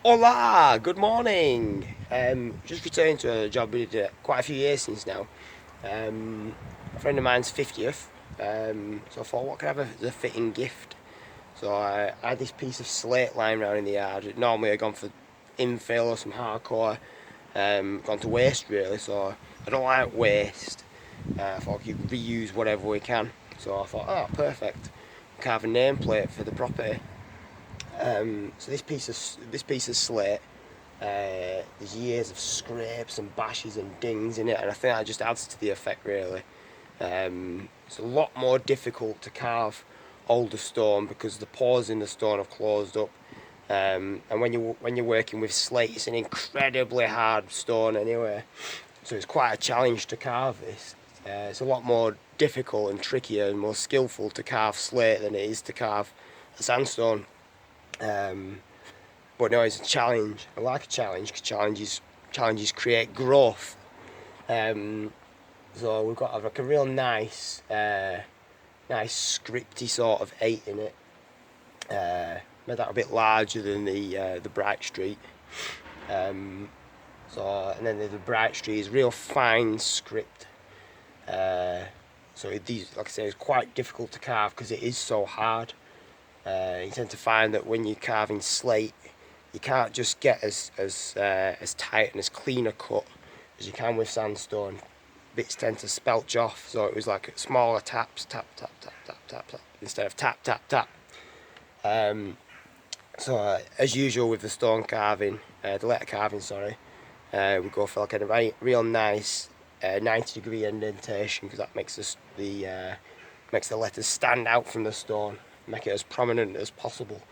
Hola, good morning. Just returned to a job we did quite a few years since now. A friend of mine's 50th, so I thought, what could I have as a fitting gift? So I had this piece of slate lying around in the yard. Normally I'd gone for infill or some hardcore, gone to waste really, so I don't like waste. I thought we could reuse whatever we can. So I thought, oh, perfect. Carve a nameplate for the property. So this piece of slate, there's years of scrapes and bashes and dings in it, and I think that just adds to the effect really. It's a lot more difficult to carve older stone because the pores in the stone have closed up. And when you're working with slate, it's an incredibly hard stone anyway, so it's quite a challenge to carve this. It's a lot more difficult and trickier and more skillful to carve slate than it is to carve a sandstone. Um, but no, it's a challenge. I like a challenge because challenges create growth. Um, so we've got like a real nice scripty sort of 8 in it. Made that a bit larger than the Bright Street. Um, and then the Bright Street is real fine script. These, like I say, it's quite difficult to carve because it is so hard. You tend to find that when you're carving slate, you can't just get as tight and as clean a cut as you can with sandstone. Bits tend to spelch off, so it was like smaller taps, tap, tap, tap, tap, tap, tap, instead of tap, tap, tap. As usual with the stone carving, the letter carving, sorry, we go for like a real nice 90-degree indentation because that makes the letters stand out from the stone, make it as prominent as possible.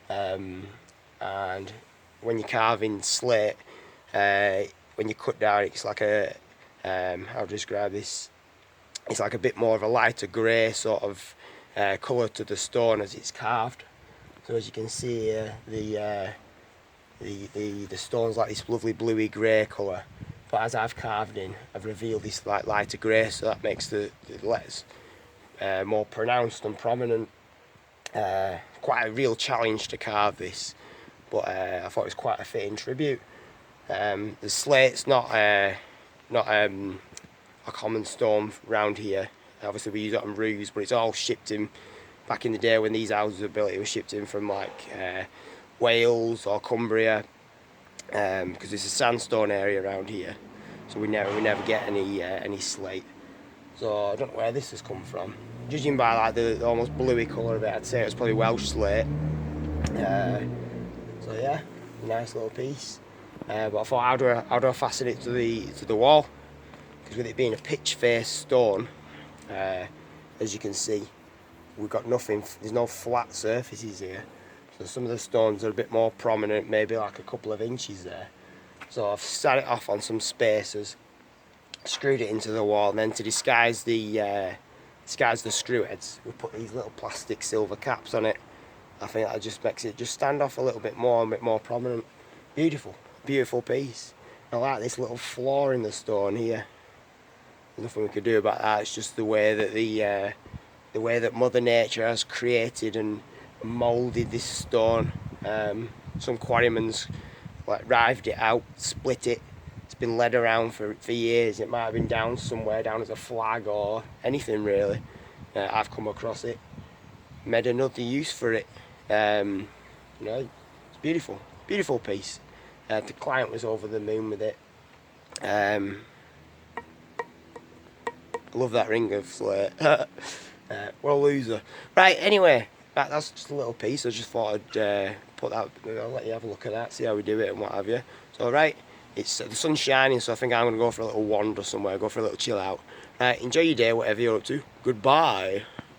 And when you're carving slate, when you cut down, it's like how to describe this? It's like a bit more of a lighter grey sort of colour to the stone as it's carved. So as you can see here, the stone's like this lovely bluey grey colour. But as I've carved in, I've revealed this like lighter grey, so that makes the letters more pronounced and prominent. Quite a real challenge to carve this, but I thought it was quite a fitting tribute. The slate's not a common stone round here. Obviously we use it on roofs, but it's all shipped in. Back in the day when these houses were built, it was shipped in from like Wales or Cumbria, because it's a sandstone area around here, so we never get any slate. So I don't know where this has come from. Judging by like the almost bluey colour of it, I'd say it's probably Welsh slate. So yeah, nice little piece. But I thought, how do I fasten it to the wall? Because with it being a pitch face stone, as you can see, we've got nothing. There's no flat surfaces here. So some of the stones are a bit more prominent, maybe like a couple of inches there. So I've sat it off on some spacers, screwed it into the wall, and then to disguise the screw heads, we put these little plastic silver caps on it. I think that just makes it just stand off a little bit more, prominent. Beautiful piece. I like this little flaw in the stone here. There's nothing we could do about that. It's just the way that Mother Nature has created and moulded this stone. Some quarrymen's like rived it out, split it. It's been led around for years. It might have been down somewhere, down as a flag or anything really. I've come across it, made another use for it. It's beautiful piece. The client was over the moon with it. I love that ring of slate. What a loser. Right, anyway, that's just a little piece. I just thought I'd put that, I'll let you have a look at that, see how we do it and what have you. So, right, it's the sun's shining, so I think I'm going to go for a little wander somewhere, go for a little chill out. Right, enjoy your day, whatever you're up to. Goodbye.